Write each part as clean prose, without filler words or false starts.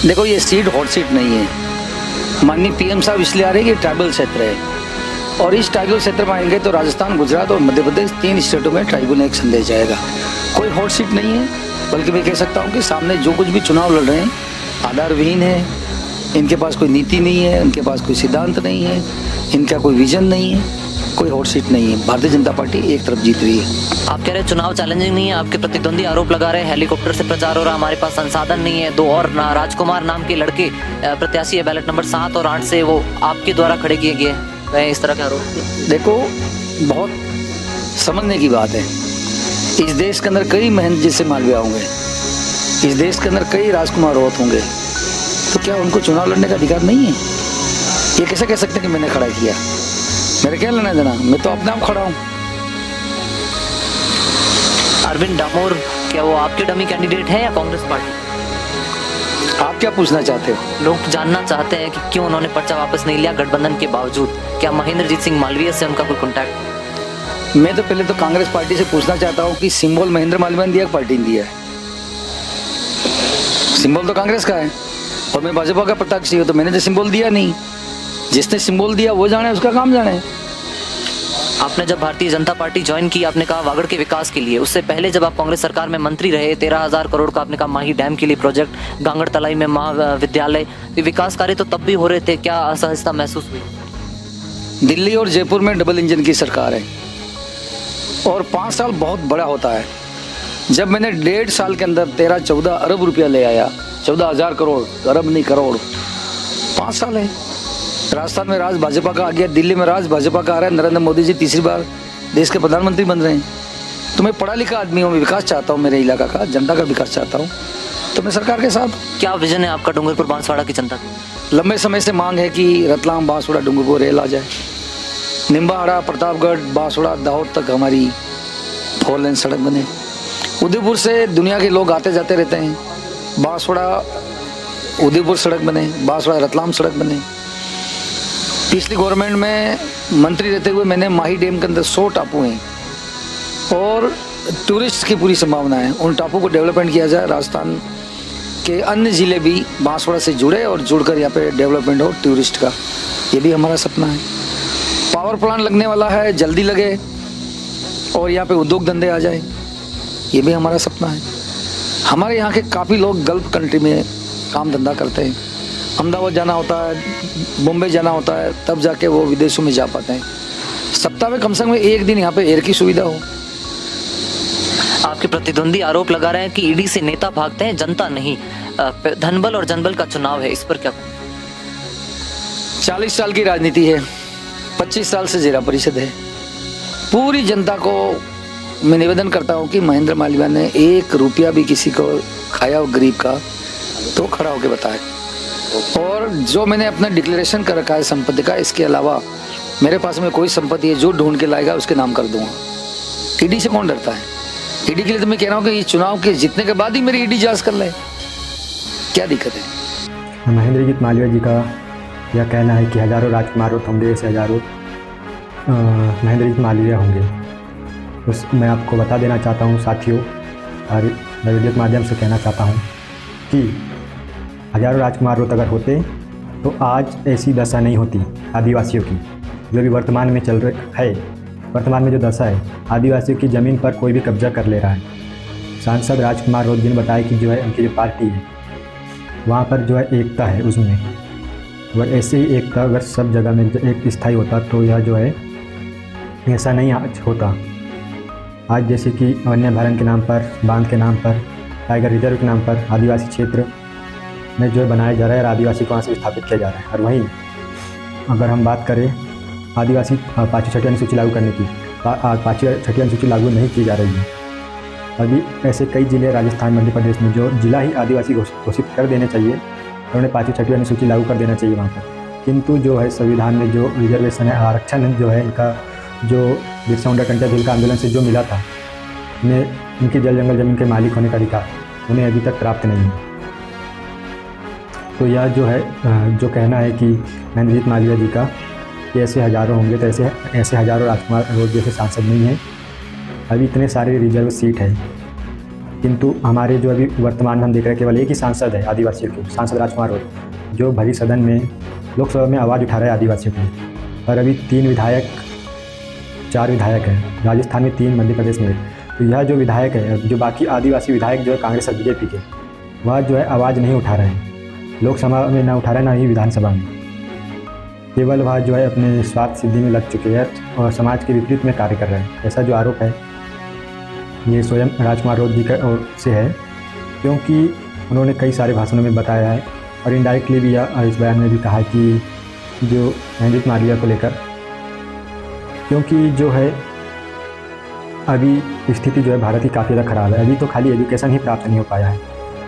देखो ये seat hot seat नहीं है। माननीय पीएम साहब इसलिए आ रहे हैं कि ट्राइबल क्षेत्र है और इस ट्राइबल क्षेत्र में आएंगे तो राजस्थान, गुजरात और मध्य प्रदेश 3 स्टेटों में ट्राइबल ने एक संदेश जाएगा। कोई हॉट सीट नहीं है, बल्कि मैं कह सकता हूँ कि सामने जो कुछ भी चुनाव लड़ रहे हैं आधारविहीन है। इनके पास कोई नीति नहीं है, इनके पास कोई सिद्धांत नहीं है, इनका कोई विजन नहीं है, कोई हॉट सीट नहीं है। भारतीय जनता पार्टी एक तरफ जीत रही है। आप कह रहे हैं चुनाव चैलेंजिंग नहीं है, आपके प्रतिद्वंदी आरोप लगा रहे हैं हेलीकॉप्टर से प्रचार हो रहा, हमारे पास संसाधन नहीं है। 2 और राजकुमार नाम के लड़के प्रत्याशी है बैलेट नंबर 7 और 8 से, वो आपके द्वारा खड़े किए गए हैं इस तरह के आरोप। देखो बहुत समझने की बात है। इस देश के अंदर कई महेंद्र जैसे मालवीय होंगे, इस देश के अंदर कई राजकुमार रावत होंगे, तो क्या उनको चुनाव लड़ने का अधिकार नहीं है? ये कैसे कह सकते हैं कि मैंने खड़ा किया? मेरे क्या लेना देना, मैं तो अपने आप खड़ा हूँ। अरविंद डामोर क्या वो आपके डमी कैंडिडेट है या कांग्रेस पार्टी? आप क्या पूछना चाहते हो? लोग जानना चाहते हैं कि क्यों उन्होंने पर्चा वापस नहीं लिया गठबंधन के बावजूद। क्या महेंद्रजीत सिंह मालवीय से उनका कोई कॉन्टैक्ट? मैं तो पहले तो कांग्रेस पार्टी से पूछना चाहता हूँ कि सिंबल महेंद्र मालवीय ने दिया, पार्टी ने दिया है? सिंबल तो कांग्रेस का है और मैं भाजपा का प्रत्याशी हूँ, तो मैंने तो सिंबल दिया नहीं। जिसने सिंबल दिया वो जाने, उसका काम जाने। आपने जब भारतीय जनता पार्टी ज्वाइन की, आपने कहा वागड़ के विकास के लिए। उससे पहले जब आप कांग्रेस सरकार में मंत्री रहे, 13,000 करोड़ का आपने कहा माही डैम के लिए प्रोजेक्ट, गांगड़ तलाई में महाविद्यालय, विकास कार्य तो तब भी हो रहे थे। क्या असहजता महसूस हुई? दिल्ली और जयपुर में डबल इंजन की सरकार है और 5 साल बहुत बड़ा होता है। जब मैंने 1.5 साल के अंदर 13-14 अरब रुपया ले आया, 14,000 करोड़, अरब नहीं करोड़, 5 साल है। राजस्थान में राज भाजपा का आ गया, दिल्ली में राज भाजपा का आ रहा है। नरेंद्र मोदी जी तीसरी बार देश के प्रधानमंत्री बन रहे हैं। तो मैं पढ़ा लिखा आदमी हूँ, मैं विकास चाहता हूँ, मेरे इलाका का, जनता का विकास चाहता हूँ, तो मैं सरकार के साथ। क्या विजन है आपका डूंगरपुर बांसवाड़ा की जनता की? लंबे समय से मांग है कि रतलाम बांसवाड़ा डूंगरपुर रेल आ जाए। निम्बाहाड़ा, प्रतापगढ़, बांसवाड़ा, दाहोद तक हमारी 4 लेन सड़क बने। उदयपुर से दुनिया के लोग आते जाते रहते हैं, बांसवाड़ा उदयपुर सड़क बने, बांसवाड़ा रतलाम सड़क बने। पिछली गवर्नमेंट में मंत्री रहते हुए मैंने माही डैम के अंदर 100 टापू हैं और टूरिस्ट की पूरी संभावना है, उन टापू को डेवलपमेंट किया जाए। राजस्थान के अन्य ज़िले भी बांसवाड़ा से जुड़े और जुड़कर यहाँ पे डेवलपमेंट हो टूरिस्ट का, ये भी हमारा सपना है। पावर प्लांट लगने वाला है, जल्दी लगे और यहाँ पे उद्योग धंधे आ जाए, ये भी हमारा सपना है। हमारे यहाँ के काफ़ी लोग गल्फ कंट्री में काम धंधा करते हैं, अहमदाबाद जाना होता है, मुंबई जाना होता है, तब जाके वो विदेशों में जा पाते हैं। सप्ताह में कम से कम 1 दिन यहाँ पे एयर की सुविधा हो। आपके प्रतिद्वंदी आरोप लगा रहे हैं कि ईडी से नेता भागते हैं, जनता नहीं। धनबल और जनबल का चुनाव है, इस पर क्या? 40 साल की राजनीति है, 25 साल से जिला परिषद है। पूरी जनता को मैं निवेदन करता हूँ कि महेंद्र मालवीय ने 1 रुपया भी किसी को खाया हो गरीब का तो खड़ा होकर बताए। और जो मैंने अपना डिक्लेरेशन कर रखा है संपत्ति का, इसके अलावा मेरे पास में कोई संपत्ति है, जो ढूंढ के लाएगा उसके नाम कर दूंगा। ईडी से कौन डरता है? ईडी के लिए तो मैं कह रहा हूँ कि ये चुनाव के जीतने के बाद ही मेरी ईडी जांच कर ले, क्या दिक्कत है? महेंद्रजीत मालवीय जी का यह कहना है कि हजारों राजकुमार होंगे, ऐसे हजारों महेंद्रजीत मालवीय होंगे। उस मैं आपको बता देना चाहता हूँ साथियों, और वीडियो के माध्यम से कहना चाहता हूँ कि हजारों राजकुमार अगर होते तो आज ऐसी दशा नहीं होती आदिवासियों की, जो भी वर्तमान में चल रही है। वर्तमान में जो दशा है, आदिवासियों की ज़मीन पर कोई भी कब्जा कर ले रहा है। सांसद राजकुमार रावत जी ने बताया कि जो है उनकी जो पार्टी है वहाँ पर जो है एकता है उसमें, अगर ऐसे ही एकता अगर सब जगह में एक स्थायी होता तो यह जो है ऐसा नहीं आज होता। आज जैसे कि वन्य अभयारण्य के नाम पर, बांध के नाम पर, टाइगर रिजर्व के नाम पर आदिवासी क्षेत्र में जो बनाया जा रहा है और आदिवासी को वहाँ से स्थापित किया जा रहा है। और वहीं अगर हम बात करें आदिवासी 5वीं 6वीं अनुसूची लागू करने की, 5वीं 6वीं अनुसूची लागू नहीं की जा रही है। अभी ऐसे कई ज़िले राजस्थान, मध्य प्रदेश में जो जिला ही आदिवासी घोषित कर देने चाहिए और उन्हें 5वीं 6वीं अनुसूची लागू कर देना चाहिए वहाँ पर। किंतु जो है संविधान में जो रिजर्वेशन है, आरक्षण जो है इनका, जो बिरसा मुंडा कंटिया झील का आंदोलन से जो मिला था, उन्हें इनकी जल जंगल ज़मीन के मालिक होने का अधिकार उन्हें अभी तक प्राप्त नहीं है। तो यह जो है जो कहना है कि महेंद्रजीत मालवीय जी का कि ऐसे हज़ारों होंगे, तो ऐसे हज़ारों राजकुमार रावत जैसे सांसद नहीं हैं। अभी इतने सारे रिजर्व सीट है किंतु हमारे जो अभी वर्तमान में हम देख रहे हैं केवल एक ही सांसद है आदिवासियों के, सांसद राजकुमार रोड, जो भरी सदन में लोकसभा में आवाज़ उठा रहे हैं आदिवासियों के लिए। और अभी 4 विधायक हैं, राजस्थान में 3, मध्य प्रदेश में 1। तो यह जो विधायक है, जो बाकी आदिवासी विधायक जो है कांग्रेस और बीजेपी के, वह जो है आवाज़ नहीं उठा रहे हैं, लोकसभा में ना उठा रहे हैं ना ही विधानसभा में। केवल वह जो है अपने स्वार्थ सिद्धि में लग चुके हैं और समाज के विपरीत में कार्य कर रहे हैं। ऐसा जो आरोप है ये स्वयं राजकुमार रोड जी का ओर से है, क्योंकि उन्होंने कई सारे भाषणों में बताया है और इनडायरेक्टली भी इस बयान में भी कहा कि जो नैंजित मालवीय को लेकर, क्योंकि जो है अभी स्थिति जो है भारत की काफ़ी ज़्यादा ख़राब है। अभी तो खाली एजुकेशन ही प्राप्त नहीं हो पाया है।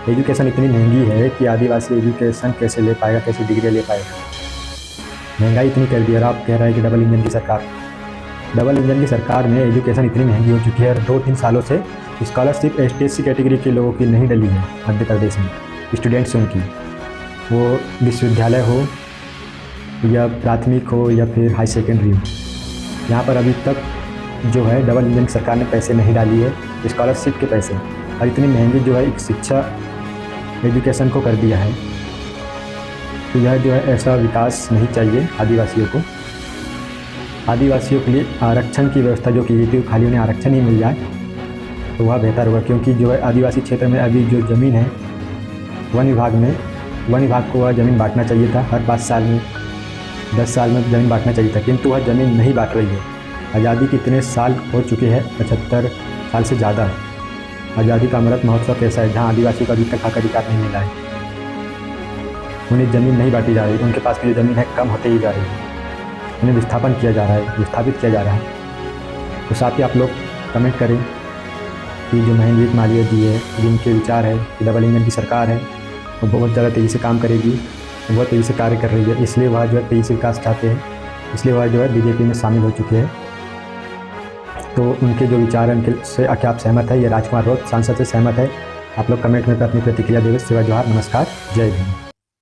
एजुकेशन इतनी महंगी है कि आदिवासी एजुकेशन कैसे ले पाएगा, कैसे डिग्री ले पाएगा। महंगाई इतनी कर दी और आप कह रहे हैं कि डबल इंजन की सरकार में एजुकेशन इतनी महंगी हो चुकी है और 2-3 सालों से स्कॉलरशिप ST/SC कैटेगरी के लोगों की नहीं डली है मध्य प्रदेश में, स्टूडेंट्स उनकी, वो विश्वविद्यालय हो या प्राथमिक हो या फिर हाई सेकेंडरी हो, यहाँ पर अभी तक जो है डबल इंजन सरकार ने पैसे नहीं डाली है, स्कॉलरशिप के पैसे, और इतनी महंगी जो है एक शिक्षा एजुकेशन को कर दिया है। तो यह जो है ऐसा विकास नहीं चाहिए आदिवासियों को। आदिवासियों के लिए आरक्षण की व्यवस्था जो की गई थी, खाली उन्हें आरक्षण ही मिल जाए तो वह बेहतर होगा, क्योंकि जो है आदिवासी क्षेत्र में अभी जो ज़मीन है वन विभाग को वह ज़मीन बांटना चाहिए था। हर 5 साल में 10 साल में ज़मीन बांटना चाहिए था, किंतु वह ज़मीन नहीं बांट रही है। आज़ादी के इतने साल हो चुके हैं, 75 साल से ज़्यादा। आज़ादी का अमृत महोत्सव कैसा है, जहाँ आदिवासी को अभी तक हक अधिकार नहीं मिला है, उन्हें ज़मीन नहीं बांटी जा रही, उनके पास की जो ज़मीन है कम होते ही जा रही है, उन्हें विस्थापित किया जा रहा है। तो साथ ही आप लोग कमेंट करें कि जो नैंजित मालवीय जी है, जिनके विचार है कि डबल इंजन की सरकार है, वो बहुत ज़्यादा तेज़ी से काम करेगी, बहुत तेज़ी से कार्य कर रही है, इसलिए वह जो है तेज़ी से विकास चाहते हैं, इसलिए वह जो है बीजेपी में शामिल हो चुके हैं। तो उनके जो विचार हैं उनके से क्या आप सहमत है? ये राजकुमार रोड सांसद से सहमत है? आप लोग कमेंट में अपनी प्रतिक्रिया देंगे। शिवा जोहार, नमस्कार, जय भीम।